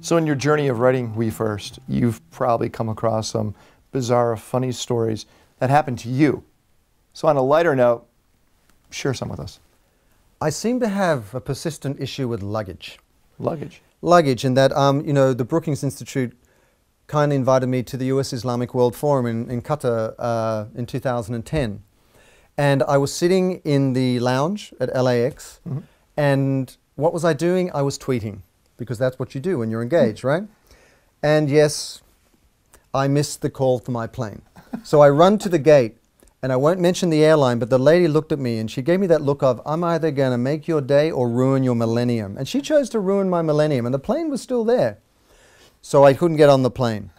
So in your journey of writing We First, you've probably come across some bizarre, funny stories that happened to you. So on a lighter note, share some with us. I seem to have a persistent issue with luggage. Luggage? Luggage, in that, the Brookings Institute kindly invited me to the US Islamic World Forum in Qatar in 2010. And I was sitting in the lounge at LAX, and what was I doing? I was tweeting, because that's what you do when you're engaged, right? And yes, I missed the call for my plane. So I run to the gate, and I won't mention the airline, but the lady looked at me and she gave me that look of, I'm either going to make your day or ruin your millennium. And she chose to ruin my millennium, and the plane was still there. So I couldn't get on the plane.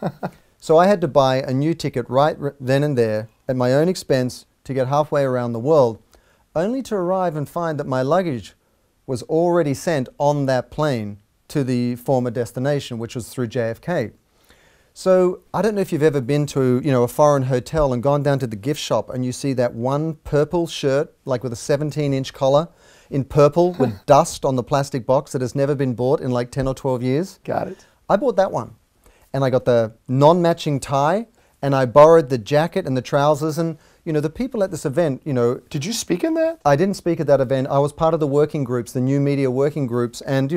So I had to buy a new ticket right then and there at my own expense to get halfway around the world, only to arrive and find that my luggage was already sent on that plane to the former destination, which was through JFK. So I don't know if you've ever been to a foreign hotel and gone down to the gift shop and you see that one purple shirt, like with a 17-inch collar in purple with dust on the plastic box that has never been bought in like 10 or 12 years. Got it. I bought that one. And I got the non-matching tie, and I borrowed the jacket and the trousers, and the people at this event, Did you speak in that? I didn't speak at that event. I was part of the working groups, the new media working groups, and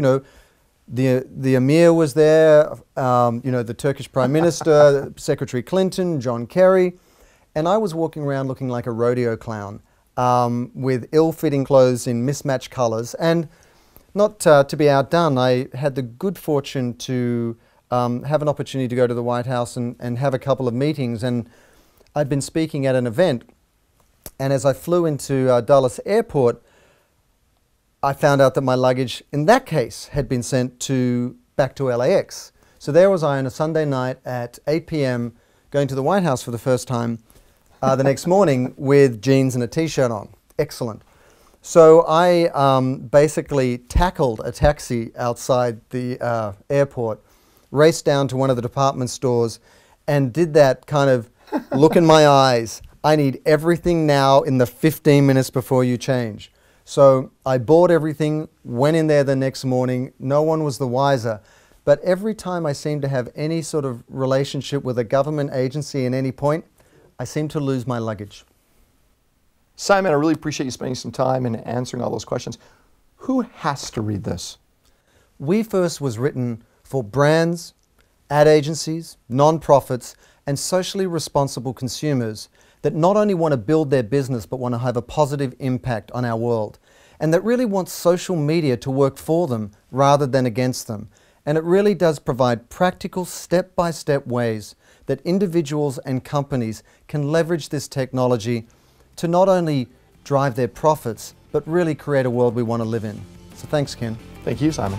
the Emir was there, the Turkish Prime Minister, Secretary Clinton, John Kerry, and I was walking around looking like a rodeo clown with ill-fitting clothes in mismatched colors. And not to be outdone, I had the good fortune to have an opportunity to go to the White House and have a couple of meetings. And I'd been speaking at an event, and as I flew into Dulles Airport, I found out that my luggage, in that case, had been sent back to LAX. So there was I on a Sunday night at 8 p.m. going to the White House for the first time the next morning with jeans and a t-shirt on. Excellent. So I basically tackled a taxi outside the airport, raced down to one of the department stores, and did that kind of look in my eyes. I need everything now in the 15 minutes before you change. So I bought everything, went in there the next morning. No one was the wiser. But every time I seemed to have any sort of relationship with a government agency at any point, I seemed to lose my luggage. Simon, I really appreciate you spending some time and answering all those questions. Who has to read this? We First was written for brands, ad agencies, non-profits, and socially responsible consumers that not only want to build their business but want to have a positive impact on our world, and that really want social media to work for them rather than against them. And it really does provide practical step-by-step ways that individuals and companies can leverage this technology to not only drive their profits but really create a world we want to live in. So thanks, Ken. Thank you, Simon.